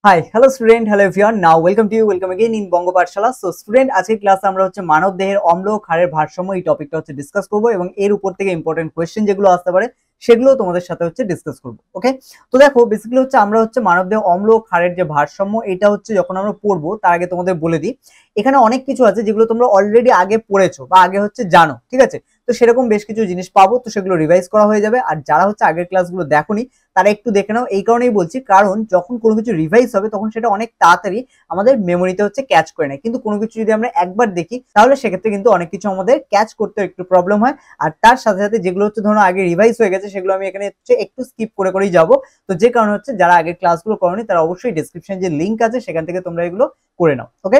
High hello student, hello everyone. Now welcome to you, welcome again in Banga Pathshala. So student, আজকের ক্লাসে আমরা হচ্ছে মানব দেহের অম্ল ও ক্ষারের ভারসাম্য এই টপিকটা হচ্ছে ডিসকাস করব এবং এর উপর থেকে ইম্পর্টেন্ট কোয়েশ্চেন যেগুলো আসতে পারে সেগুলো তোমাদের সাথে হচ্ছে ডিসকাস করব। ওকে, তো দেখো বেসিক্যালি হচ্ছে আমরা হচ্ছে মানব দেহ অম্ল ও ক্ষারের যে ভারসাম্য এটা হচ্ছে যখন আমরা পড়বো তার আগে তোমাদের বলে দিই, এখানে অনেক কিছু আছে যেগুলো তোমরা অলরেডি আগে পড়েছো বা আগে হচ্ছে জানো, ঠিক আছে? তো সেরকম বেশ কিছু জিনিস পাবো, তো সেগুলো রিভাইজ করা হয়ে যাবে। আর যারা হচ্ছে আগের ক্লাসগুলো দেখোনি তারা একটু দেখে নাও। এই কারণেই বলছি, কারণ যখন কোনো কিছু রিভাইজ হবে তখন সেটা অনেক তাড়াতাড়ি আমাদের মেমোরিতে হচ্ছে ক্যাচ করে নেয়, কিন্তু কোনো কিছু যদি আমরা একবার দেখি তাহলে সেক্ষেত্রে কিন্তু অনেক কিছু আমাদের ক্যাচ করতে একটু প্রবলেম হয়। আর তার সাথে সাথে যেগুলো হচ্ছে ধরো আগে রিভাইজ হয়ে গেছে সেগুলো আমি এখানে হচ্ছে একটু স্কিপ করে করেই যাবো। তো যে কারণে হচ্ছে যারা আগের ক্লাসগুলো করোনি তারা অবশ্যই ডেসক্রিপশন যে লিঙ্ক আছে সেখান থেকে তোমরা এগুলো করে নাও। ওকে,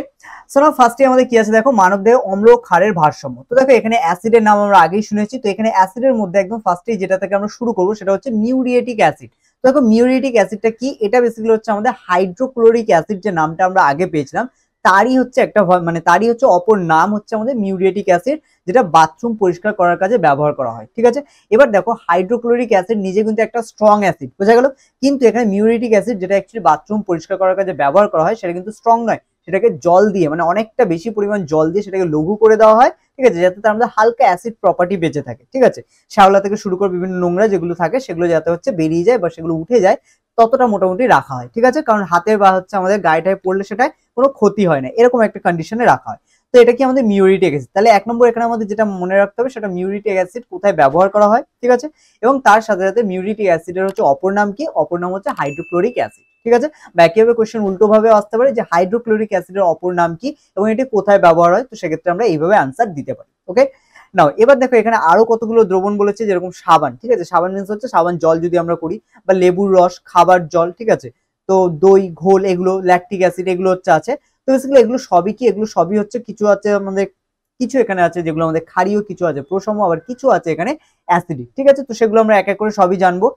সো নাও ফার্স্টে আমাদের কি আছে দেখো, মানবদেহ অম্ল ও ক্ষারের ভারসাম্য। তো দেখো এখানে অ্যাসিডের নাম আমরা আগেই শুনেছি, তো এখানে অ্যাসিডের মধ্যে একদম ফার্স্টেই যেটা থেকে আমরা শুরু করবো সেটা হচ্ছে মিউরিয়েটিক অ্যাসিড। দেখো মিউরিয়েটিক অ্যাসিডটা কি, এটা বেসিক্যালি হচ্ছে আমাদের হাইড্রোক্লোরিক অ্যাসিড যে নামটা আমরা আগে পেয়েছিলাম তারই হচ্ছে একটা তারই হচ্ছে অপর নাম হচ্ছে আমাদের মিউরিয়েটিক অ্যাসিড, যেটা বাথরুম পরিষ্কার করার কাজে ব্যবহার করা হয়। ঠিক আছে, এবার দেখো হাইড্রোক্লোরিক অ্যাসিড নিজে কিন্তু একটা স্ট্রং অ্যাসিড, বোঝা গেল? কিন্তু এখানে মিউরিয়েটিক অ্যাসিড যেটা অ্যাকচুয়ালি বাথরুম পরিষ্কার করার কাজে ব্যবহার করা হয় সেটা কিন্তু স্ট্রং নয়, সেটাকে জল দিয়ে অনেকটা বেশি পরিমাণ জল দিয়ে সেটাকে লঘু করে দেওয়া হয়। ঠিক আছে, যাতে তার মধ্যে হালকা অ্যাসিড প্রপার্টি বেঁচে থাকে। ঠিক আছে, শ্যাওলা থেকে শুরু করে বিভিন্ন নোংরা যেগুলো থাকে সেগুলো যাতে হচ্ছে বেরিয়ে যায় বা সেগুলো উঠে যায় ততটা মোটামুটি রাখা হয়। ঠিক আছে, কারণ হাতে বা হচ্ছে আমাদের গায়েটায় পড়লে সেটায় কোনো ক্ষতি হয় না, এরকম একটা কন্ডিশনে রাখা হয়। তো এটা কি আমাদের মিউরিয়েটিক অ্যাসিড। তাহলে এক নম্বর এখানে আমাদের যেটা মনে রাখতে হবে সেটা মিউরিয়েটিক অ্যাসিড কোথায় ব্যবহার করা হয়। ঠিক আছে, এবং তার সাথে সাথে মিউরিয়েটিক অ্যাসিডের হচ্ছে অপর নাম কি, অপর নাম হচ্ছে হাইড্রোক্লোরিক অ্যাসিড। ঠিক আছে, বা একইভাবে কোশ্চেন উল্টো ভাবে আসতে পারে যে হাইড্রোক্লোরিক অ্যাসিডের অপর নাম কি এবং এটি কোথায় ব্যবহার হয়, তো সেক্ষেত্রে আমরা এইভাবে আনসার দিতে পারি। ওকে, নাও এবার দেখো এখানে আরো কতগুলো দ্রবণ বলেছে, যেরকম সাবান। ঠিক আছে, সাবান মিন্স হচ্ছে সাবান জল যদি আমরা করি, বা লেবুর রস, খাবার জল। ঠিক আছে, তো দই, ঘোল, এগুলো ল্যাকটিক অ্যাসিড এগুলো হচ্ছে আছে। তো বেসিক্যালি এগুলো সবই কি, এগুলো সবই হচ্ছে কিছু আছে আমাদের, কিছু এখানে আছে যেগুলো আমাদের ক্ষারীয়, কিছু আছে প্রশম, আবার কিছু আছে এখানে অ্যাসিডিক। ঠিক আছে, তো সেগুলো আমরা এক এক করে সবই জানবো।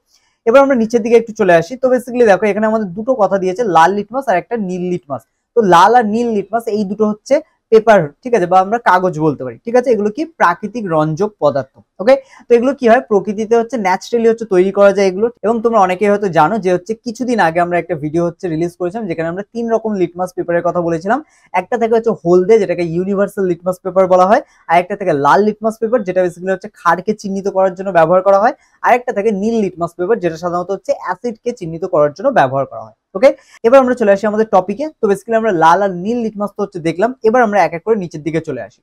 এবার আমরা নিচের দিকে একটু চলে আসি। তো বেসিক্যালি দেখো এখানে আমাদের দুটো কথা দিয়েছে, লাল লিটমাস আর একটা নীল লিটমাস। তো লাল আর নীল লিটমাস এই দুটো হচ্ছে পেপার, ঠিক আছে, বা আমরা কাগজ বলতে পারি। ঠিক আছে, এগুলো কি প্রাকৃতিক রঞ্জক পদার্থ। ওকে, তো এগুলো কি হয় প্রকৃতিতে হচ্ছে ন্যাচারালি হচ্ছে তৈরি করা যায় এগুলো। এবং তোমরা অনেকেই হয়তো জানো যে হচ্ছে কিছুদিন আগে আমরা একটা ভিডিও হচ্ছে রিলিজ করেছিলাম যেখানে আমরা 3 রকম লিটমাস পেপারের কথা বলেছিলাম। একটা থেকে হচ্ছে হলদে, যেটাকে ইউনিভার্সাল লিটমাস পেপার বলা হয়। আর একটা থেকে লাল লিটমাস পেপার, যেটা বেসিক্যালি হচ্ছে ক্ষারকে চিহ্নিত করার জন্য ব্যবহার করা হয়। আরেকটা থেকে নীল লিটমাস পেপার, যেটা সাধারণত হচ্ছে অ্যাসিডকে চিহ্নিত করার জন্য ব্যবহার করা হয়। ওকে, এবার আমরা চলে আসি আমাদের টপিকে। তো বেসিক্যালি আমরা লাল আর নীল লিটমাস তো হচ্ছে দেখলাম, এবার আমরা এক এক করে নিচের দিকে চলে আসি।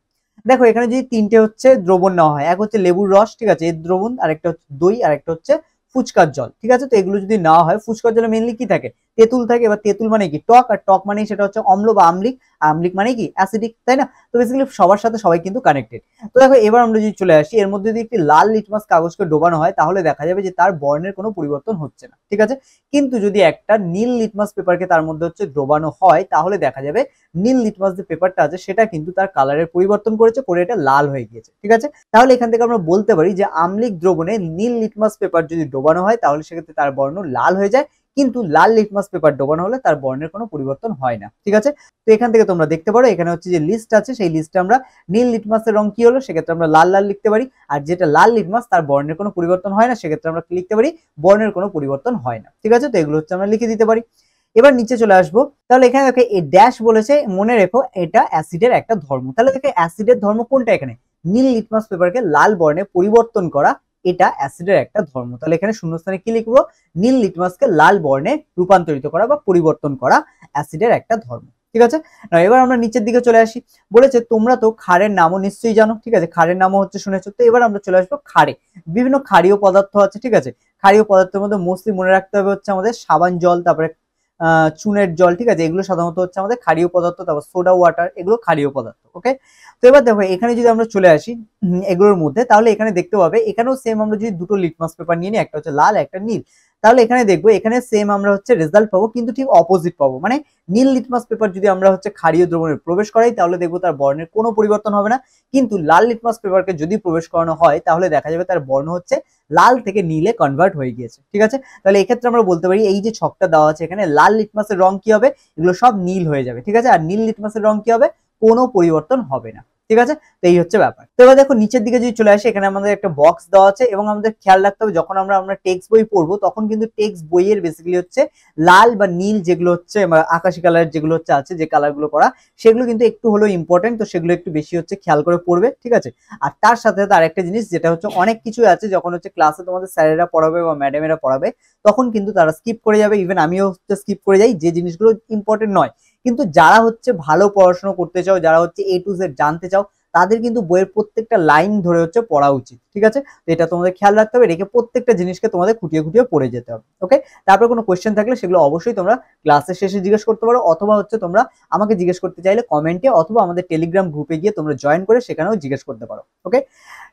দেখো এখানে যদি তিনটে হচ্ছে দ্রবণ নেওয়া হয়, এক হচ্ছে লেবুর রস, ঠিক আছে, এর দ্রবণ, আরেকটা হচ্ছে দই, আরেকটা হচ্ছে ফুচকার জল। ঠিক আছে, তো এগুলো যদি নেওয়া হয়, ফুচকার জলে মেইনলি কি থাকে, তেঁতুল থাকে। এবার তেঁতুল মানে কি, টক, আর টক মানে সেটা হচ্ছে অম্ল বা আমলিক, আমলিক মানে কি অ্যাসিডিক, তাই না? তো বেসিক্যালি সবার সাথে সবাই কিন্তু কানেক্টেড। তো দেখো এবার আমরা যদি চলে আসি, এর মধ্যে যদি একটি লাল লিটমাস কাগজকে ডোবানো হয় তাহলে দেখা যাবে যে তার বর্ণের কোনো পরিবর্তন হচ্ছে না। ঠিক আছে, কিন্তু যদি একটা নীল লিটমাস পেপারকে তার মধ্যে হচ্ছে ডোবানো হয় তাহলে দেখা যাবে নীল লিটমাস যে পেপারটা আছে সেটা কিন্তু তার কালারের পরিবর্তন করেছে, করে এটা লাল হয়ে গিয়েছে। ঠিক আছে, তাহলে এখান থেকে আমরা বলতে পারি যে আমলিক দ্রবণে নীল লিটমাস পেপার যদি ডোবানো হয় তাহলে সেক্ষেত্রে তার বর্ণ লাল হয়ে যায়, কিন্তু লাল লিটমাস পেপার ডোবানো হলে তার বর্ণের কোনো পরিবর্তন হয় না। ঠিক আছে, তো এখান থেকে তোমরা দেখতে পারো এখানে হচ্ছে যে লিস্ট আছে, সেই লিস্টে আমরা নীল লিটমাসের রং কি হলো সেক্ষেত্রে আমরা লাল লাল লিখতে পারি, আর যেটা লাল লিটমাস তার বর্ণের কোনো পরিবর্তন হয় না সেক্ষেত্রে আমরা লিখতে পারি বর্ণের কোনো পরিবর্তন হয় না। ঠিক আছে, তো এগুলো হচ্ছে আমরা লিখে দিতে পারি। এবার নিচে চলে আসবো। তাহলে এখানে দেখো এই ড্যাশ বলেছে, মনে রেখো এটা অ্যাসিডের একটা ধর্ম। তাহলে দেখো অ্যাসিডের ধর্ম কোনটা, এখানে নীল লিটমাস পেপারকে লাল বর্ণে পরিবর্তন করা, এটা অ্যাসিডের একটা ধর্ম। তাহলে এখানে শূন্যস্থানে কি লিখবো, নীল লিটমাসকে লাল বর্ণে রূপান্তরিত করা বা পরিবর্তন করা অ্যাসিডের একটা ধর্ম। ঠিক আছে, না এবার আমরা নিচের দিকে চলে আসি। বলেছে তোমরা তো ক্ষারের নামও নিশ্চয়ই জানো। ঠিক আছে, ক্ষারের নামও হচ্ছে শুনেছো। তো এবার আমরা চলে আসবো ক্ষারে। বিভিন্ন ক্ষারীয় পদার্থ আছে। ঠিক আছে, ক্ষারীয় পদার্থের মধ্যে মোস্টলি মনে রাখতে হবে হচ্ছে আমাদের সাবান জল, তারপরে চুনের জল। ঠিক আছে, এগুলো সাধারণত হচ্ছে আমাদের ক্ষারীয় পদার্থ। তারপর সোডা ওয়াটার, এগুলো ক্ষারীয় পদার্থ। ওকে, তো এবার দেখো এখানে যদি আমরা চলে আসি এগুলোর মধ্যে, তাহলে এখানে দেখতে পাবে এখানেও সেম আমরা যদি দুটো লিটমাস পেপার নিয়ে নিই, একটা হচ্ছে লাল একটা নীল, তাহলে এখানে দেখবো এখানে সেম আমরা হচ্ছে রেজাল্ট পাবো, কিন্তু ঠিক অপোজিট পাবো। নীল লিটমাস পেপার যদি আমরা হচ্ছে ক্ষারীয় দ্রবণে প্রবেশ করাই তাহলে দেখবো তার বর্ণের কোনো পরিবর্তন হবে না, কিন্তু লাল লিটমাস পেপারকে যদি প্রবেশ করানো হয় তাহলে দেখা যাবে তার বর্ণ হচ্ছে লাল থেকে নীলে কনভার্ট হয়ে গিয়েছে। ঠিক আছে, তাহলে এক্ষেত্রে আমরা বলতে পারি এই যে ছকটা দেওয়া আছে এখানে, লাল লিটমাসের রং কি হবে, এগুলো সব নীল হয়ে যাবে। ঠিক আছে, আর নীল লিটমাসের রং কি হবে, কোনো পরিবর্তন হবে না। ঠিক আছে। তো এই হচ্ছে ব্যাপার। তো এবার দেখো নিচের দিকে যদি চলে আসে, এখানে আমাদের একটা বক্স দেওয়া আছে এবং আমাদের খেয়াল রাখতে হবে যখন আমরা টেক্সট বই পড়বো তখন কিন্তু টেক্সট বইয়ের বেসিক্যালি হচ্ছে লাল বা নীল যেগুলো হচ্ছে আকাশি কালার যেগুলো হচ্ছে আছে, যে কালার গুলো করা, সেগুলো কিন্তু একটু হলেও ইম্পর্টেন্ট, তো সেগুলো একটু বেশি হচ্ছে খেয়াল করে পড়বে, ঠিক আছে। আর তার সাথে সাথে আরেকটা জিনিস যেটা হচ্ছে অনেক কিছু আছে যখন হচ্ছে ক্লাসে তোমাদের স্যারেরা পড়াবে বা ম্যাডামেরা পড়াবে তখন কিন্তু তারা স্কিপ করে যাবে, ইভেন আমিও হচ্ছে স্কিপ করে যাই যে জিনিসগুলো ইম্পর্টেন্ট নয়। কিন্তু যারা হচ্ছে ভালো পড়াশোনা করতে চাও, যারা হচ্ছে A to Z জানতে চাও, তাদের কিন্তু বইয়ের প্রত্যেকটা লাইন ধরে হচ্ছে পড়া উচিত, ঠিক আছে। তো এটা তোমাদের খেয়াল রাখতে হবে, রেখে প্রত্যেকটা জিনিসকে তোমাদের খুঁটিয়ে খুঁটিয়ে পড়ে যেতে হবে, ওকে। তারপর কোনো কোয়েশ্চেন থাকলে সেগুলো অবশ্যই তোমরা ক্লাসের শেষে জিজ্ঞেস করতে পারো, অথবা হচ্ছে তোমরা আমাকে জিজ্ঞেস করতে চাইলে কমেন্টে, অথবা আমাদের টেলিগ্রাম গ্রুপে গিয়ে তোমরা জয়েন করে সেখানেও জিজ্ঞেস করতে পারো, ওকে।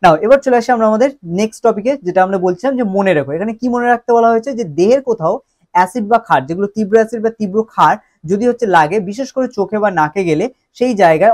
নাও এবার চলে আসি আমরা আমাদের নেক্সট টপিকে, যেটা আমরা বলছিলাম যে মনে রাখো। এখানে কি মনে রাখতে বলা হয়েছে, যে দেহের কোথাও অ্যাসিড বা ক্ষার, যেগুলো তীব্র অ্যাসিড বা তীব্র ক্ষার যদি হচ্ছে লাগে, বিশেষ করে চোখে বা নাকে গেলে, সেই জায়গায়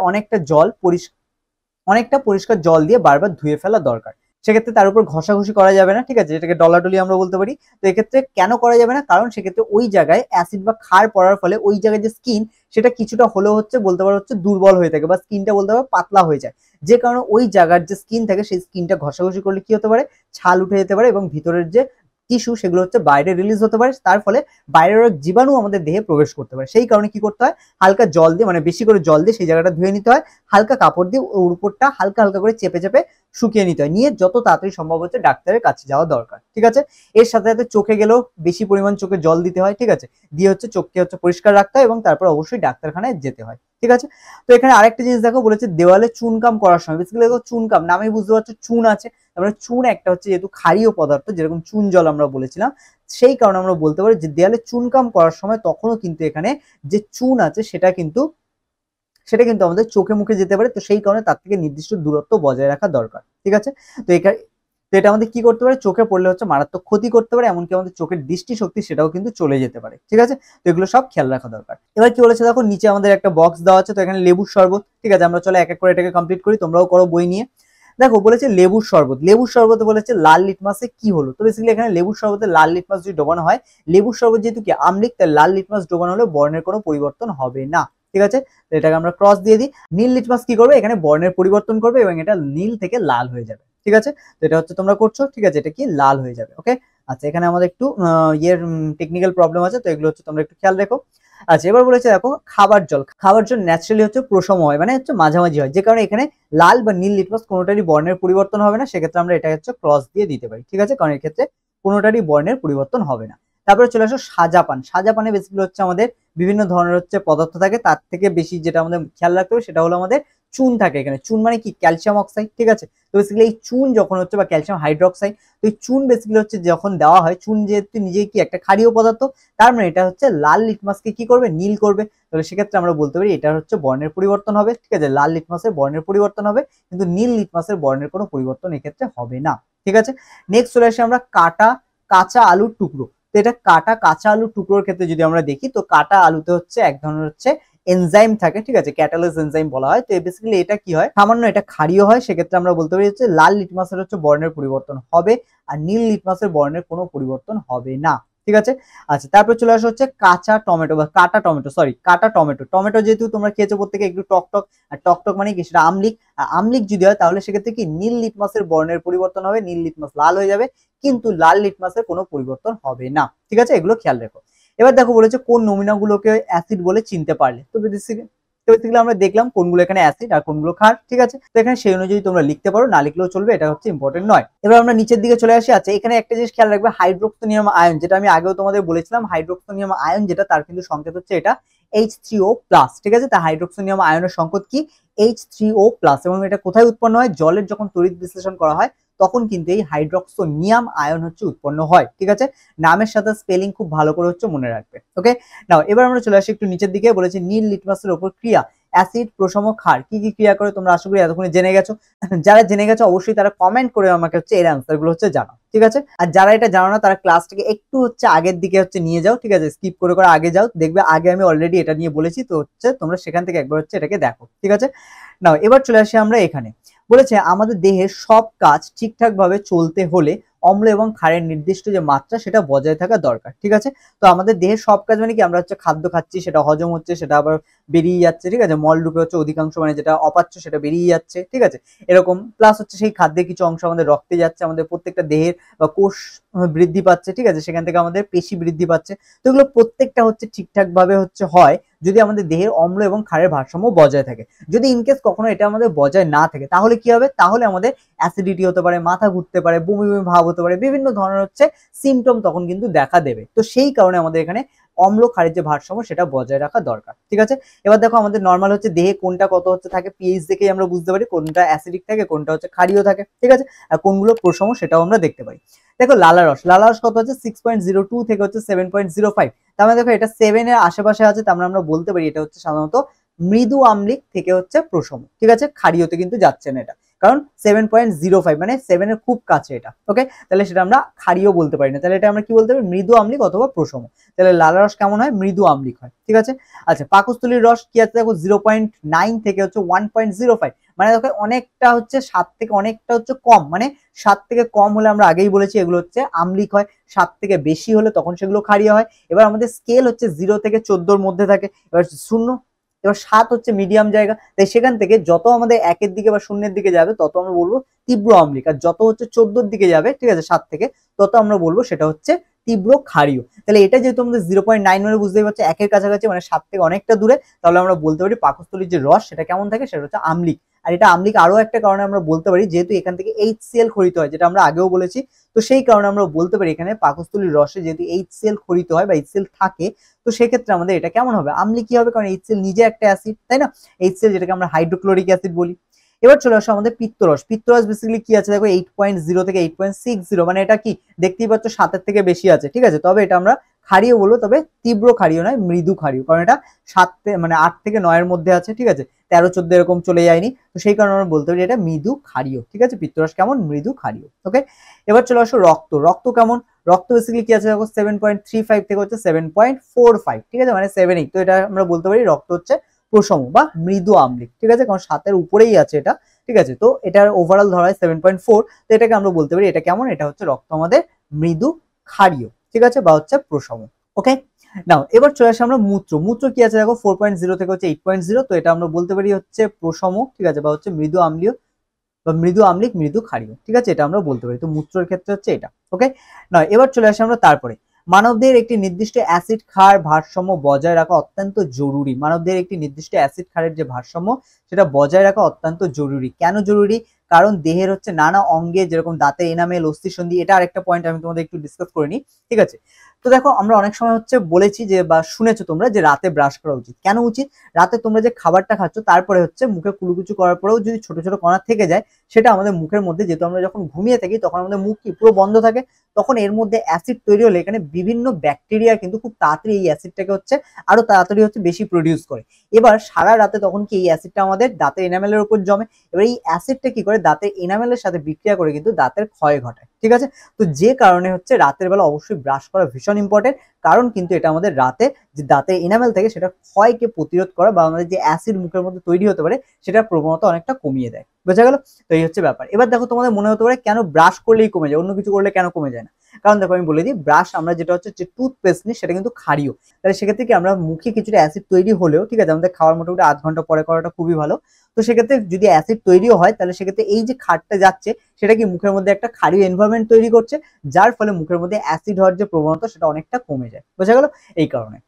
অনেকটা পরিষ্কার জল দিয়ে বারবার ধুয়ে ফেলা দরকার। সেক্ষেত্রে তার উপর ঘষাঘষি করা যাবে না, ঠিক আছে, যেটাকে ডলাডলি আমরা বলতে পারি। তো এক্ষেত্রে কেন করা যাবে না, কারণ সেক্ষেত্রে ওই জায়গায় অ্যাসিড বা ক্ষার পড়ার ফলে ওই জায়গায় যে স্কিন, সেটা কিছুটা হলেও হচ্ছে বলতে পারো হচ্ছে দুর্বল হয়ে থাকে, বা স্কিনটা বলতে পারো পাতলা হয়ে যায়, যে কারণে ওই জায়গার যে স্কিন থাকে সেই স্কিনটা ঘষাঘষি করলে কি হতে পারে, ছাল উঠে যেতে পারে এবং ভিতরের যে টিস্যু সেগুলো হচ্ছে বাইরে রিলিজ হতে পারে, তার ফলে বাইরের জীবাণু আমাদের দেহে প্রবেশ করতে পারে। সেই কারণে কি করতে হয়, হালকা জল দিয়ে, মানে বেশি করে জল দিয়ে সেই জায়গাটা ধুয়ে নিতে হয়, হালকা কাপড় দিয়ে ওর উপরটা হালকা হালকা করে চেপে চেপে শুকিয়ে নিতে হয়, নিয়ে যত তাড়াতাড়ি সম্ভব হচ্ছে ডাক্তারের কাছে যাওয়া দরকার, ঠিক আছে। এর সাথে সাথে চোখে গেলেও বেশি পরিমাণ চোখে জল দিতে হয়, ঠিক আছে, দিয়ে হচ্ছে চোখকে হচ্ছে পরিষ্কার রাখতে হয় এবং তারপর অবশ্যই ডাক্তারখানায় যেতে হয়, ঠিক আছে। তো এখানে আরেকটা জিনিস দেখো, বলেছে দেওয়ালে চুনকাম করার সময়, বেসিক্যালি দেখো চুনকাম নামেই বুঝতে পারছো চুন আছে, তারপরে চুন একটা হচ্ছে যেহেতু ক্ষারীয় পদার্থ, যেরকম চুন জল আমরা বলেছিলাম, সেই কারণে আমরা বলতে পারি যে দেয়ালে চুনকাম করার সময় তখনও কিন্তু এখানে যে চুন আছে সেটা কিন্তু আমাদের চোখে মুখে যেতে পারে, তো সেই কারণে তার থেকে নির্দিষ্ট দূরত্ব বজায় রাখা দরকার, ঠিক আছে। তো এটা আমাদের কি করতে পারে, চোখে পড়লে হচ্ছে মারাত্মক ক্ষতি করতে পারে, এমনকি আমাদের চোখের দৃষ্টিশক্তি সেটাও কিন্তু চলে যেতে পারে, ঠিক আছে। তো এগুলো সব খেয়াল রাখা দরকার। এবার কি বলেছে দেখো, নিচে আমাদের একটা বক্স দেওয়া আছে, তো এখানে লেবুর শরবত, ঠিক আছে, আমরা চলো এক এক করে এটাকে কমপ্লিট করি, তোমরাও করো বই নিয়ে। দেখো বলেছে লেবুর শরবত, লেবুর শরবতে বলেছে লাল লিটমাসে কি হলো। তো বেসিক্যালি এখানে লেবুর শরবতে লাল লিটমাস যদি ডোবানো হয়, লেবুর শরবত যেহেতু কি আমলিক, তাই লাল লিটমাস ডোবানো হলে বর্ণের কোনো পরিবর্তন হবে না, ঠিক আছে। তো এটাকে আমরা ক্রস দিয়ে দিই। নীল লিটমাস কি করবে, এখানে বর্ণের পরিবর্তন করবে এবং এটা নীল থেকে লাল হয়ে যাবে, ঠিক আছে। তো এটা হচ্ছে তোমরা করছো, ঠিক আছে, এটা কি লাল হয়ে যাবে, ওকে। আচ্ছা, এখানে আমাদের একটু টেকনিক্যাল প্রবলেম আছে, তো এগুলো হচ্ছে তোমরা একটু খেয়াল রেখো। আচ্ছা, এবার বলেছে দেখো খাবার জল ন্যাচারালি হচ্ছে প্রসম হয়, মানে হচ্ছে মাঝামাঝি হয়, যে কারণে এখানে লাল বা নীল লিটমাস কোনোটারই বর্ণের পরিবর্তন হবে না, সেক্ষেত্রে আমরা এটা হচ্ছে ক্রস দিয়ে দিতে পারি, ঠিক আছে, কারণ এক্ষেত্রে কোনোটারই বর্ণের পরিবর্তন হবে না। তারপরে চলে আসো সাজা পান। সাজা পানে বেসিক্যালি হচ্ছে আমাদের বিভিন্ন ধরনের হচ্ছে পদার্থ থাকে, তার থেকে বেশি যেটা আমাদের খেয়াল রাখতে হবে সেটা হলো আমাদের চুন থাকে। এখানে চুন মানে কি, ক্যালসিয়াম অক্সাইড, ঠিক আছে। তো বেসিক্যালি এই চুন যখন হচ্ছে, বা ক্যালসিয়াম হাইড্রোক্সাইড, তো এই চুন বেসিক্যালি হচ্ছে যখন দেওয়া হয়, চুন যেহেতু নিজেই কি একটা ক্ষারীয় পদার্থ, তার মানে এটা হচ্ছে লাল লিটমাসকে কি করবে, নীল করবে। তাহলে সেক্ষেত্রে আমরা বলতে পারি এটা হচ্ছে বর্ণের পরিবর্তন হবে, ঠিক আছে, লাল লিটমাসের বর্ণের পরিবর্তন হবে, কিন্তু নীল লিটমাসের বর্ণের কোনো পরিবর্তন এক্ষেত্রে হবে না, ঠিক আছে। নেক্সট চলে আসি আমরা কাঁচা আলুর টুকরো। তো এটা কাঁচা আলুর টুকরোর ক্ষেত্রে যদি আমরা দেখি, তো কাটা আলুতে হচ্ছে এক ধরনের হচ্ছে এনজাইম থাকে, ঠিক আছে, ক্যাটালিস এনজাইম বলা হয়। তো বেসিক্যালি এটা কি হয়, সামান্য এটা ক্ষারীয় হয়, সেক্ষেত্রে আমরা বলতে পারি হচ্ছে লাল লিটমাসের হচ্ছে বর্ণের পরিবর্তন হবে, আর নীল লিটমাসের বর্ণের কোনো পরিবর্তন হবে না, ঠিক আছে। আচ্ছা, তারপর চলে আসা হচ্ছে কাঁচা টমেটো বা কাটা টমেটো। টমেটো যেহেতু তোমরা খেয়েছো প্রত্যেকে, একটু টক আর টক মানে কি, সেটা আমলিক, আর আমলিক যদি হয় তাহলে সেক্ষেত্রে কি নীল লিটমাসের বর্ণের পরিবর্তন হবে, নীল লিটমাস লাল হয়ে যাবে, কিন্তু লাল লিটমাসের কোনো পরিবর্তন হবে না, ঠিক আছে, এগুলো খেয়াল রেখো। এবার দেখো বলেছে কোন নমুনাগুলোকে অ্যাসিড বলে চিনতে পারলে। তো বেসিক্যালি আমরা দেখলাম কোনগুলো এখানে অ্যাসিড আর কোনগুলো ক্ষার, ঠিক আছে। তো এখানে সেই অনুযায়ী তোমরা লিখতে পারো, না লিখলেও চলবে, এটা হচ্ছে ইম্পর্টেন্ট নয়। এবার আমরা নিচের দিকে চলে আসি। আচ্ছা, এখানে একটা জিনিস খেয়াল রাখবে, হাইড্রোক্সোনিয়াম আয়ন, যেটা আমি আগেও তোমাদের বলেছিলাম, হাইড্রোক্সোনিয়াম আয়ন যেটা, তার কিন্তু সংকেত হচ্ছে এটা H3O+, ঠিক আছে। তা হাইড্রোক্সোনিয়াম আয়নের সংকেত কি, H3O+, এবং এটা কোথায় উৎপন্ন হয়, জলের যখন তড়িৎ বিশ্লেষণ করা হয় তখন কিন্তু এই হাইড্রোক্সোনিয়াম আয়ন হচ্ছে উৎপন্ন হয়, ঠিক আছে। নামের সাথে স্পেলিং খুব ভালো করে হচ্ছে মনে রাখবে, ওকে। নাও এবার আমরা চলে আসি একটু নিচের দিকে, বলেছি নীল লিটমাসের উপর ক্রিয়া, অ্যাসিড প্রশম ক্ষার কি কি ক্রিয়া করে, তোমরা আশা করি এতক্ষণে জেনে গেছো। যারা জেনে গেছো অবশ্যই তারা কমেন্ট করে আমাকে হচ্ছে এর অ্যান্সার গুলো হচ্ছে জানাও, ঠিক আছে। আর যারা এটা জানো না তারা ক্লাসটাকে একটু হচ্ছে আগের দিকে হচ্ছে নিয়ে যাও, ঠিক আছে, স্কিপ করে আগে যাও, দেখবে আগে আমি অলরেডি এটা নিয়ে বলেছি, তো হচ্ছে তোমরা সেখান থেকে একবার হচ্ছে এটাকে দেখো, ঠিক আছে। নাও এবার চলে আসি আমরা এখানে, বলেছে আমাদের দেহের সব কাজ ঠিকঠাক ভাবে চলতে হলে অম্ল এবং ক্ষারের নির্দিষ্ট যে মাত্রা সেটা বজায় থাকা দরকার। ঠিক আছে, তো আমাদের দেহের সব কাজ মানে কি, আমরা হচ্ছে খাদ্য খাচ্ছি, সেটা হজম হচ্ছে, সেটা আবার বেরিয়ে যাচ্ছে। ঠিক আছে, মল রূপে হচ্ছে অধিকাংশ, মানে যেটা অপাচ্য সেটা বেরিয়ে যাচ্ছে। ঠিক আছে, এরকম প্লাস হচ্ছে সেই খাদ্যের কিছু অংশ আমাদের রক্তে যাচ্ছে, আমাদের প্রত্যেকটা দেহের বা কোষ বৃদ্ধি পাচ্ছে। ঠিক আছে, সেখান থেকে আমাদের পেশি বৃদ্ধি পাচ্ছে। তো এগুলো প্রত্যেকটা হচ্ছে ঠিকঠাক ভাবে হচ্ছে হয় যদি আমাদের দেহের অম্ল এবং ক্ষারের ভারসাম্য বজায় থাকে। যদি ইনকেস কখনো এটা আমাদের বজায় না থাকে তাহলে কি হবে, তাহলে আমাদের অ্যাসিডিটি হতে পারে, মাথা ঘুরতে পারে, বমি বমি ভাব হতে পারে, বিভিন্ন ধরনের হচ্ছে সিমটম তখন কিন্তু দেখা দেবে। তো সেই কারণে আমাদের এখানে অম্ল ক্ষারের যে ভারসাম্য সেটা বজায় রাখা দরকার। ঠিক আছে, এবার দেখো আমাদের নর্মাল হচ্ছে দেহে কোনটা কত হচ্ছে থাকে, পিএইচ দেখেই আমরা বুঝতে পারি কোনটা অ্যাসিডিক থাকে, কোনটা হচ্ছে ক্ষারীয় থাকে। ঠিক আছে, আর কোনগুলো প্রশম সেটাও আমরা দেখতে পাই। দেখো লালারস, লালারস কত হচ্ছে 6.02 থেকে হচ্ছে 7.05। তার মানে দেখো এটা 7 এর আশেপাশে আছে, তার মানে আমরা বলতে পারি এটা হচ্ছে সাধারণত মৃদু আম্লিক থেকে হচ্ছে প্রশম। ঠিক আছে, ক্ষারীয়তে কিন্তু যাচ্ছে না এটা, কারণ 7.05 মানে 7 এর খুব কাছে এটা। ওকে, তাহলে সেটা আমরা ক্ষারীয় বলতে পারি না, তাহলে এটা আমরা কি বলতে পারি, মৃদু আম্লিক অথবা প্রশম। তাহলে লালারস কেমন হয়, মৃদু আম্লিক হয়। ঠিক আছে, আচ্ছা পাকস্থলীর রস কি আছে দেখো 0.9 থেকে হচ্ছে 1.05, মানে দেখো অনেকটা হচ্ছে 7 থেকে অনেকটা হচ্ছে কম, মানে 7 থেকে কম হলে আমরা আগেই বলেছি এগুলো হচ্ছে আম্লিক হয়, 7 থেকে বেশি হলে তখন সেগুলো ক্ষারীয় হয়। এবার আমাদের স্কেল হচ্ছে 0 থেকে 14 মধ্যে থাকে, এবার 0, এবার 7 হচ্ছে মিডিয়াম জায়গা, তাই সেখান থেকে যত আমাদের 1 দিকে বা 0 দিকে যাবে তত আমরা বলবো তীব্র আম্লিক, আর যত হচ্ছে 14 দিকে যাবে, ঠিক আছে 7 থেকে, তত আমরা বলবো সেটা হচ্ছে তীব্র ক্ষারীয়। তাহলে এটা যেহেতু আমাদের 0.9 মানে বুঝতেই পারছো 1 এর কাছাকাছি, মানে 7 থেকে অনেকটা দূরে, তাহলে আমরা বলতে পারি পাকস্থলীর যে রস সেটা কেমন থাকে, সেটা হচ্ছে আম্লিক। আর এটা আম্লিক আরো একটা কারণে আমরা বলতে পারি, যেহেতু এখান থেকে HCl খরিত হয়, যেটা আমরা আগেও বলেছি, তো সেই কারণে আমরা বলতে পারি এখানে পাকস্থলীর রসে যেহেতু HCl খরিত হয় বা HCl থাকে, তো সেক্ষেত্রে আমাদের এটা কেমন হবে, আম্লিক কি হবে, কারণ HCl নিজে একটা অ্যাসিড, তাই না, HCl যেটাকে আমরা হাইড্রোক্লোরিক অ্যাসিড বলি। এবার চলে আসো আমাদের পিত্তরস। পিত্তরস বেসিক্যালি কি আছে দেখো 8.0 থেকে 8.60, মানে এটা কি দেখতেই পাচ্ছ 7 থেকে বেশি আছে। ঠিক আছে, তবে এটা আমরা ক্ষারীয় বলবো, তবে তীব্র ক্ষারীয় নয়, মৃদু ক্ষারীয়, কারণ এটা 7 মানে 8 থেকে 9 এর মধ্যে আছে। ঠিক আছে, 13-14 এরকম চলে যায়নি, তো সেই কারণে আমরা বলতে পারি এটা মৃদু ক্ষারীয়। ঠিক আছে, পিত্তরস কেমন, মৃদু ক্ষারীয়। ওকে, এবার চলে আসো রক্ত। রক্ত কেমন, রক্ত বেসিক্যালি কি আছে দেখো 7.35 থেকে হচ্ছে 7.45। ঠিক আছে, মানে 7-8, তো এটা আমরা বলতে পারি রক্ত হচ্ছে প্রশম বা মৃদু আম্লিক। ঠিক আছে, কারণ 7 এর উপরেই আছে এটা। ঠিক আছে, তো এটার ওভারঅল ধরা হয় 7.4, তো এটাকে আমরা বলতে পারি এটা কেমন, এটা হচ্ছে রক্ত আমাদের মৃদু ক্ষারীয়। ঠিক আছে, বা হচ্ছে প্রশম। ওকে, নাও এবার চলে আসে আমরা মূত্র। মূত্র কি আছে দেখো 4.0 থেকে হচ্ছে 8.0, তো এটা আমরা বলতে পারি হচ্ছে প্রশম। ঠিক আছে, বা হচ্ছে মৃদু আম্লীয় বা মৃদু আম্লিক, মৃদু ক্ষারীয়। ঠিক আছে, এটা আমরা বলতে পারি, তো মূত্রের ক্ষেত্রে হচ্ছে এটা। ওকে, না এবার চলে আসে আমরা তারপরে মানবদেহের একটি নির্দিষ্ট অ্যাসিড ক্ষার ভারসাম্য বজায় রাখা অত্যন্ত জরুরি। মানবদেহের একটি নির্দিষ্ট অ্যাসিড ক্ষারের যে ভারসাম্য সেটা বজায় রাখা অত্যন্ত জরুরি। কেন জরুরি, কারণ দেহের হচ্ছে নানা অঙ্গে, যেরকম দাঁতের এনামেল, অস্থিসন্ধি, এটা আরেকটা পয়েন্ট আমি তোমাদের একটু ডিসকাস করে নিই। ঠিক আছে, তো দেখো আমরা অনেক সময় হচ্ছে বলেছি যে বা শুনেছো তোমরা যে রাতে ব্রাশ করা উচিত। কেন উচিত, রাতে তোমরা যে খাবারটা খাচ্ছ তারপরে হচ্ছে মুখে কুলুকুচু করার পরেও যদি ছোট ছোট কণা থেকে যায়, সেটা আমাদের মুখের মধ্যে, যেহেতু আমরা যখন ঘুমিয়ে থাকি তখন আমাদের মুখ কি পুরো বন্ধ থাকে, তখন এর মধ্যে অ্যাসিড তৈরি হলে এখানে বিভিন্ন ব্যাকটেরিয়া কিন্তু খুব তাড়াতাড়ি এই অ্যাসিডটাকে হচ্ছে আরো তাড়াতাড়ি হচ্ছে বেশি প্রডিউস করে। এবার সারা রাতে তখন কি এই অ্যাসিডটা আমাদের দাঁতের এনামেলের উপর জমে, এবার এই অ্যাসিডটা কি করে দাঁতের এনামেলের সাথে বিক্রিয়া করে কিন্তু দাঁতের ক্ষয় ঘটায়। ঠিক আছে, তো যে কারণে হচ্ছে রাতের বেলা অবশ্যই ব্রাশ করা ভীষণ ইম্পর্টেন্ট, কারণ কিন্তু এটা আমাদের রাতে যে দাঁতের এনামেল থেকে সেটা ক্ষয়কে প্রতিরোধ করা বা আমাদের যে অ্যাসিড মুখের মধ্যে তৈরি হতে পারে সেটার প্রবণতা অনেকটা কমিয়ে দেয়। বোঝা গেল, তো এই হচ্ছে ব্যাপার। এবার দেখো তোমাদের মনে হতে পারে কেন ব্রাশ করলেই কমে যায়, অন্য কিছু করলে কেন কমে যায় না, কারণ দেখো আমি বলে দিই, ব্রাশ আমরা যেটা হচ্ছে যে টুথপেস্ট নিই সেটা কিন্তু ক্ষারীয়, তাহলে সেক্ষেত্রে কি আমরা মুখে কিছুটা অ্যাসিড তৈরি হলেও, ঠিক আছে, আমাদের খাওয়ার মোটামুটি 8 ঘন্টা পরে করাটা খুবই ভালো। তো সেক্ষেত্রে যদি অ্যাসিড তৈরিও হয় তাহলে সেক্ষেত্রে এই যে খাটটা যাচ্ছে সেটা কি মুখের মধ্যে একটা ক্ষারীয় এনভায়রনমেন্ট তৈরি করছে, যার ফলে মুখের মধ্যে অ্যাসিড হওয়ার যে প্রবণতা সেটা অনেকটা কমে যায়। বোঝা গেল, এই কারণে।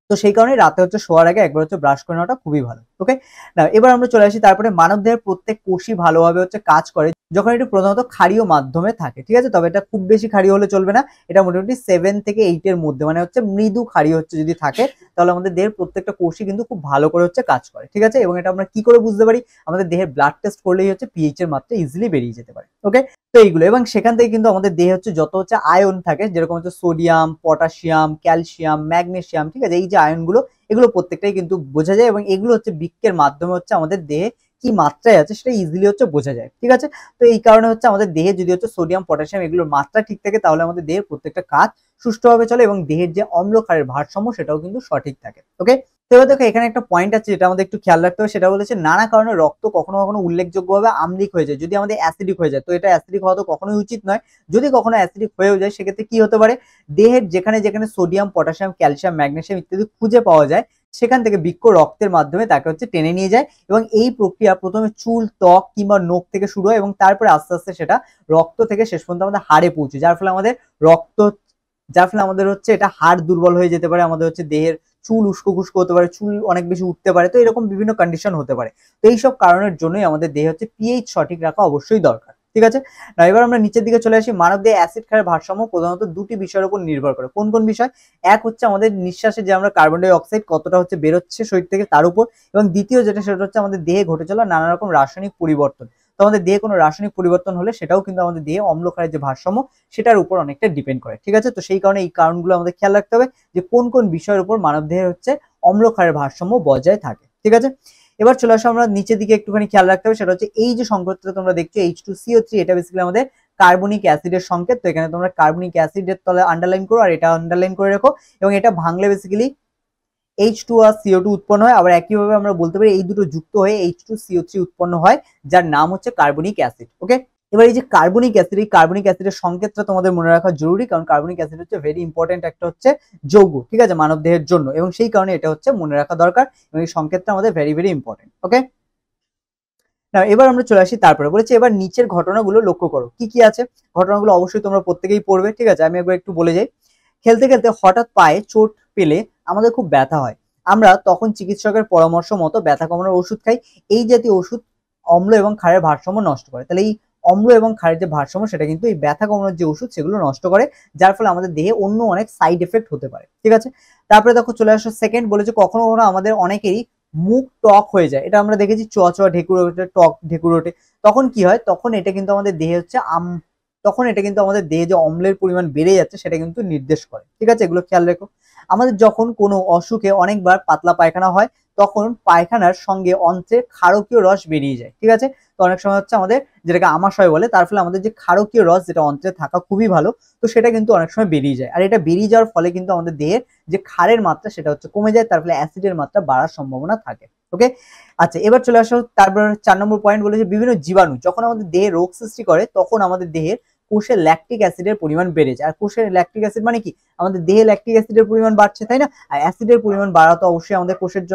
তো সেই কারণে রাতে হচ্ছে শোয়ার আগে একবার হচ্ছে ব্রাশ করে নেওয়াটা খুবই ভালো। ওকে, না এবার আমরা চলে আসি তারপরে মানব দেহের প্রত্যেক কোষই ভালোভাবে হচ্ছে কাজ করে যখন এটা প্রধানত ক্ষারীয় মাধ্যমে থাকে। ঠিক আছে, তবে এটা খুব বেশি ক্ষারীয় হলে চলবে না, এটা মোটামুটি 7 থেকে 8 এর মধ্যে, মানে হচ্ছে মৃদু ক্ষারীয় হচ্ছে যদি থাকে, তাহলে আমাদের দেহের প্রত্যেকটা কোষই কিন্তু খুব ভালো করে হচ্ছে কাজ করে। ঠিক আছে, এবং এটা আমরা কি করে বুঝতে পারি, আমাদের দেহের ব্লাড টেস্ট করলেই হচ্ছে পিএইচ এর মাত্রা ইজিলি বেরিয়ে যেতে পারে। ওকে, তো এইগুলো, এবং সেখান থেকে কিন্তু আমাদের দেহে হচ্ছে যত হচ্ছে আয়ন থাকে, যেরকম হচ্ছে সোডিয়াম, পটাশিয়াম, ক্যালসিয়াম, ম্যাগনেসিয়াম, ঠিক আছে, এই যে আয়নগুলো, এগুলো প্রত্যেকটাই কিন্তু বোঝা যায়, এবং এগুলো হচ্ছে বৃক্কের মাধ্যমে হচ্ছে আমাদের দেহে কি মাত্রায় আছে সেটা ইজিলি হচ্ছে বোঝা যায়। ঠিক আছে, তো এই কারণে হচ্ছে আমাদের দেহে যদি হচ্ছে সোডিয়াম, পটাশিয়াম এগুলোর মাত্রা ঠিক থাকে, তাহলে আমাদের দেহের প্রত্যেকটা কাজ সুষ্ঠুভাবে চলে এবং দেহের যে অম্ল ক্ষারের ভারসাম্য সেটাও কিন্তু সঠিক থাকে। ওকে, তো এবার দেখো এখানে একটা পয়েন্ট আছে যেটা আমাদের একটু খেয়াল রাখতে হবে, সেটা বলেছে নানা কারণে রক্ত কখনো কখনো উল্লেখযোগ্যভাবে আম্লিক হয়ে যায়। যদি আমাদের অ্যাসিডিক হয়ে যায়, তো এটা অ্যাসিডিক হওয়া তো কখনোই উচিত নয়। যদি কখনো অ্যাসিডিক হয়েও যায় সেক্ষেত্রে কি হতে পারে, দেহের যেখানে যেখানে সোডিয়াম, পটাশিয়াম, ক্যালসিয়াম, ম্যাগনেসিয়াম ইত্যাদি খুঁজে পাওয়া যায় সেখান থেকে বৃক্ক রক্তের মাধ্যমে তাকে হচ্ছে টেনে নিয়ে যায়, এবং এই প্রক্রিয়া প্রথমে চুল, ত্বক কিংবা নখ থেকে শুরু হয় এবং তারপরে আস্তে আস্তে সেটা রক্ত থেকে শেষ পর্যন্ত আমাদের হাড়ে পৌঁছে, যার ফলে আমাদের রক্ত, যার ফলে আমাদের হচ্ছে এটা হাড় দুর্বল হয়ে যেতে পারে, আমাদের হচ্ছে দেহের চুল উস্কো খুস্কো হতে পারে, চুল অনেক বেশি উঠতে পারে, তো এরকম বিভিন্ন কন্ডিশন হতে পারে। তো এইসব কারণের জন্যই আমাদের দেহে হচ্ছে পিএইচ সঠিক রাখা অবশ্যই দরকার। ঠিক আছে, না এবার আমরা নিচের দিকে চলে আসি। মানব দেহে অ্যাসিড ক্ষারের ভারসাম্য প্রধানত দুটি বিষয়ের উপর নির্ভর করে। কোন কোন বিষয়? এক হচ্ছে আমাদের নিঃশ্বাসে যে আমরা কার্বন ডাই অক্সাইড কতটা হচ্ছে বেরোচ্ছে শরীর থেকে তার উপর, এবং দ্বিতীয় যেটা সেটা হচ্ছে আমাদের দেহে ঘটে চলা নানা রকম রাসায়নিক পরিবর্তন। তো আমাদের দেহে কোনো রাসায়নিক পরিবর্তন হলে সেটাও কিন্তু আমাদের দেহে অম্ল ক্ষারের যে ভারসাম্য সেটার উপর অনেকটা ডিপেন্ড করে। ঠিক আছে, তো সেই কারণে এই কারণগুলো আমাদের খেয়াল রাখতে হবে যে কোন কোন বিষয়ের উপর মানব দেহের হচ্ছে অম্ল ক্ষারের ভারসাম্য বজায় থাকে। ঠিক আছে, এবার চলে আসো আমরা নিচের দিকে একটুখানি খেয়াল রাখতে হবে, সেটা হচ্ছে এই যে সংকেতটা তোমরা দেখছো H2CO3, এটা বেসিক্যালি আমাদের কার্বনিক অ্যাসিডের সংকেত। তো এখানে তোমরা কার্বনিক অ্যাসিডের তলে আন্ডারলাইন করো আর এটা আন্ডারলাইন করে রাখো, এবং এটা ভাঙলে বেসিক্যালি H2 আর CO2 উৎপন্ন হয়। আবার একইভাবে আমরা বলতে পারি এই দুটো যুক্ত হয়ে H2CO3 উৎপন্ন হয়, যার নাম হচ্ছে কার্বনিক অ্যাসিড। ওকে, এবার এই যে কার্বনিক অ্যাসিড, এই কার্বনিক অ্যাসিডের সংকেতটা তোমাদের মনে রাখা জরুরি, কারণ কার্বনিক অ্যাসিড হচ্ছে ভেরি ইম্পর্টেন্ট একটা হচ্ছে যৌগ, ঠিক আছে, মানব দেহের জন্য, এবং সেই কারণে এটা হচ্ছে মনে রাখা দরকার, এবং এই সংকেতটা আমাদের ভেরি ভেরি ইম্পর্টেন্ট। ওকে, না এবার আমরা চলে আসি, তারপরে বলেছি এবার নিচের ঘটনাগুলো লক্ষ্য করো। কি কি আছে ঘটনাগুলো অবশ্যই তোমরা প্রত্যেকেই পড়বে। ঠিক আছে, আমি একবার একটু বলে যাই। খেলতে খেলতে হঠাৎ পায়ে চোট পেলে আমাদের খুব ব্যথা হয়, আমরা তখন চিকিৎসকের পরামর্শ মতো ব্যথা কমানোর ওষুধ খাই। এই জাতীয় ওষুধ অম্ল এবং ক্ষারের ভারসাম্য নষ্ট করে। তাহলে এই অম্ল এবং ক্ষারের যে ভারসাম্য সেটা কিন্তু এই ব্যথা কমানোর যে ওষুধ সেগুলো নষ্ট করে, যার ফলে আমাদের দেহে অন্য অনেক সাইড এফেক্ট হতে পারে। ঠিক আছে, তারপরে দেখো চলে আসো সেকেন্ড, বলেছে কখনো কখনো আমাদের অনেকেরই মুখ টক হয়ে যায়। এটা আমরা দেখেছি ঢেকুর ওঠে, টক ঢেকুর ওঠে। তখন কি হয়, তখন এটা কিন্তু আমাদের দেহে হচ্ছে তখন এটা কিন্তু আমাদের দেহে যে অম্লের পরিমাণ বেড়ে যাচ্ছে সেটা কিন্তু নির্দেশ করে। ঠিক আছে, এগুলো খেয়াল রেখো। আমাদের যখন কোনো অসুখে অনেকবার পাতলা পায়খানা হয় তখন পায়খানার সঙ্গে অন্ত্রে ক্ষারকীয় রস বেরিয়ে যায়। ঠিক আছে, তো অনেক সময় হচ্ছে আমাদের যেটাকে আমাশয় বলে, তার ফলে আমাদের যে ক্ষারকীয় রস যেটা অন্ত্রে থাকা খুবই ভালো, তো সেটা কিন্তু অনেক সময় বেরিয়ে যায়, আর এটা বেরিয়ে যাওয়ার ফলে কিন্তু আমাদের দেহের যে ক্ষারের মাত্রা সেটা হচ্ছে কমে যায়, তার ফলে অ্যাসিডের মাত্রা বাড়ার সম্ভাবনা থাকে। ওকে, আচ্ছা এবার চলে আসো তারপর 4 নম্বর পয়েন্ট, বলেছে বিভিন্ন জীবাণু যখন আমাদের দেহে রোগ সৃষ্টি করে তখন আমাদের দেহের কোষে ল্যাকটিক অ্যাসিডের পরিমাণ বেড়ে যায়। আর কোষের ল্যাকটিক অ্যাসিড মানে কি, আমাদের দেহে ল্যাকটিক অ্যাসিডের পরিমাণ বাড়ছে, তাই না? আর অ্যাসিডের পরিমাণ বাড়া তো অবশ্যই আমাদের কোষের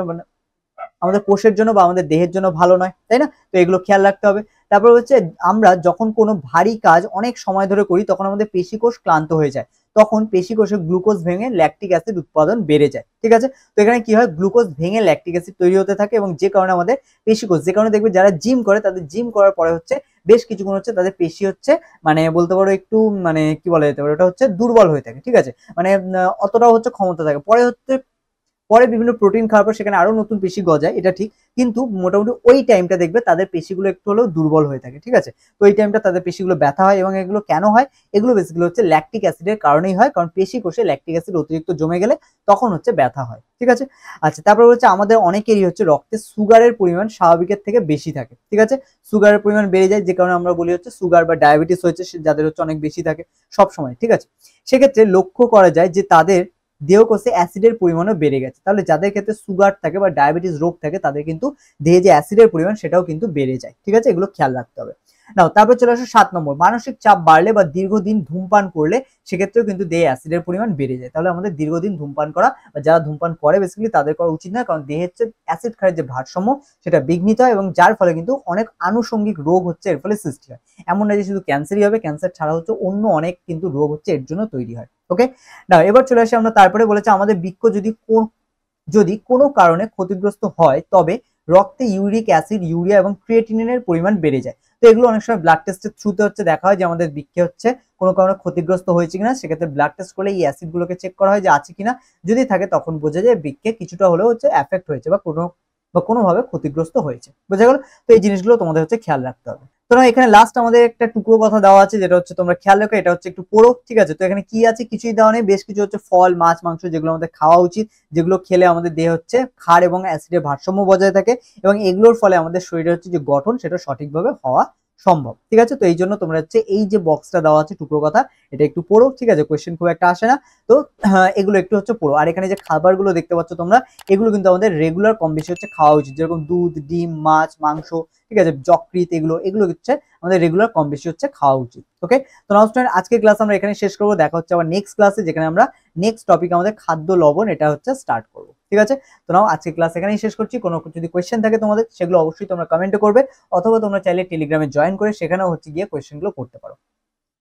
জন্য বা আমাদের দেহের জন্য ভালো নয়, তাই না? তো এগুলো খেয়াল রাখতে হবে। তারপর হচ্ছে আমরা যখন কোনো ভারী কাজ অনেক সময় ধরে করি তখন আমাদের পেশিকোষ ক্লান্ত হয়ে যায়, তখন পেশিকোষে গ্লুকোজ ভেঙে ল্যাকটিক অ্যাসিড উৎপাদন বেড়ে যায়। ঠিক আছে, তো এখানে কি হয়, গ্লুকোজ ভেঙে ল্যাকটিক অ্যাসিড তৈরি হতে থাকে, এবং যে কারণে আমাদের পেশিকোষ, যে কারণে দেখবে যারা জিম করে তাদের জিম করার পরে হচ্ছে বেশ কিছুক্ষণ হচ্ছে তাদের পেশি হচ্ছে মানে বলতে পারো একটু মানে কি বলা যেতে পারে, ওটা হচ্ছে দুর্বল হয়ে থাকে। ঠিক আছে, মানে অতটাও হচ্ছে ক্ষমতা থাকে, পরে বিভিন্ন প্রোটিন খাওয়ার পর সেখানে আরো নতুন পেশি গজায়, এটা ঠিক, কিন্তু মোটামুটি ওই টাইমটা দেখবে তাদের পেশিগুলো একটু হলেও দুর্বল হয়ে থাকে। ঠিক আছে, তো এই টাইমটা তাদের পেশিগুলো ব্যথা হয়, এবং এগুলো কেন হয়, এগুলো বেসিক্যালি হচ্ছে ল্যাকটিক অ্যাসিডের কারণেই হয়, কারণ পেশি কোষে ল্যাকটিক অ্যাসিড অতিরিক্ত জমে গেলে তখন হচ্ছে ব্যথা হয়। ঠিক আছে, আচ্ছা তারপর হচ্ছে আমাদের অনেকেরই হচ্ছে রক্তে সুগারের পরিমাণ স্বাভাবিকের থেকে বেশি থাকে। ঠিক আছে, সুগারের পরিমাণ বেড়ে যায়, যে কারণে আমরা বলি হচ্ছে সুগার বা ডায়াবেটিস হয়েছে যাদের হচ্ছে অনেক বেশি থাকে সব সময়। ঠিক আছে, সেক্ষেত্রে লক্ষ্য করা যায় যে তাদের দেহকোষে অ্যাসিডের পরিমাণও বেড়ে গেছে। তাহলে যাদের ক্ষেত্রে সুগার থাকে বা ডায়াবেটিস রোগ থাকে তাদের কিন্তু দেহে যে অ্যাসিডের পরিমাণ সেটাও কিন্তু বেড়ে যায়। ঠিক আছে, এগুলো খেয়াল রাখতে হবে। নাও তারপর চলে আসো 7 নম্বর, মানসিক চাপ বাড়লে বা দীর্ঘদিন ধূমপান করলে সেক্ষেত্রেও কিন্তু দেহে অ্যাসিডের পরিমাণ বেড়ে যায়। তাহলে আমাদের দীর্ঘদিন ধূমপান করা বা যারা ধূমপান করে বেসিক্যালি তাদের করা উচিত নয়, কারণ দেহের যে অ্যাসিড ক্ষারের যে ভারসাম্য সেটা বিঘ্নিত হয়, এবং যার ফলে কিন্তু অনেক আনুষঙ্গিক রোগ হচ্ছে এর ফলে সৃষ্টি হয়। এমন না যে শুধু ক্যান্সারই হবে, ক্যান্সার ছাড়া হচ্ছে অন্য অনেক কিন্তু রোগ হচ্ছে এর জন্য তৈরি হয়। ওকে, না এবার চলে আসি আমরা, তারপরে বলেছে আমাদের বৃক্ক যদি কোনো কারণে ক্ষতিগ্রস্ত হয় তবে রক্তে ইউরিক অ্যাসিড, ইউরিয়া এবং ক্রিয়েটিনিনের পরিমাণ বেড়ে যায়। তো এগুলো অনেক সময় ব্লাড টেস্টের থ্রুতে হচ্ছে দেখা হয় যে আমাদের বৃক্কে হচ্ছে কোনো কারণে ক্ষতিগ্রস্ত হয়েছে কিনা, সেক্ষেত্রে ব্লাড টেস্ট করলে এই অ্যাসিড গুলোকে চেক করা হয় যে আছে কিনা, যদি থাকে তখন বোঝা যায় বৃক্কে কিছুটা হলেও হচ্ছে এফেক্ট হয়েছে বা কোনোভাবে ক্ষতিগ্রস্ত হয়েছে। বোঝা গেল? তো এই জিনিসগুলো তোমাদের হচ্ছে খেয়াল রাখতে হবে। তো এখানে লাস্ট আমাদের একটা টুকরো কথা দেওয়া আছে যেটা হচ্ছে তোমরা খেয়াল রাখো, এটা হচ্ছে একটু পড়ো। ঠিক আছে, তো এখানে কি আছে, কিছুই দেওয়া নেই, বেশ কিছু হচ্ছে ফল, মাছ, মাংস যেগুলো আমাদের খাওয়া উচিত, যেগুলো খেলে আমাদের দেহে হচ্ছে ক্ষার এবং অ্যাসিডের ভারসাম্য বজায় থাকে, এবং এগুলোর ফলে আমাদের শরীরে হচ্ছে যে গঠন সেটা সঠিকভাবে হওয়া সম্ভব। ঠিক আছে, তো এই জন্য তোমরা হচ্ছে এই যে বক্সটা দেওয়া আছে টুকরো কথা, এটা একটু পড়ো। ঠিক আছে, কোয়েশ্চেন খুব একটা আসে না, তো এগুলো একটু হচ্ছে পড়ো। আর এখানে যে খাবারগুলো দেখতে পাচ্ছ তোমরা, এগুলো কিন্তু আমাদের রেগুলার কম বেশি হচ্ছে খাওয়া উচিত, যেরকম দুধ, ডিম, মাছ, মাংস, ঠিক আছে, যকৃৎ, এগুলো এগুলো হচ্ছে আমাদের রেগুলার কম বেশি হচ্ছে খাওয়া উচিত। ওকে, তো নাও স্টুডেন্ট, আজকের ক্লাস আমরা এখানে শেষ করবো। দেখা হচ্ছে আবার নেক্সট ক্লাসে, যেখানে আমরা নেক্সট টপিক আমাদের খাদ্য লবণ এটা হচ্ছে স্টার্ট করবো। ঠিক আছে, তো নাও আজকের ক্লাস এখানেই শেষ করছি। কোনো যদি কোয়েশ্চেন থাকে তোমাদের, সেগুলো অবশ্যই তোমরা কমেন্টে করবে, অথবা তোমরা চাইলে টেলিগ্রামে জয়েন করে সেখানেও হচ্ছে গিয়ে কোয়েশ্চেনগুলো করতে পারো।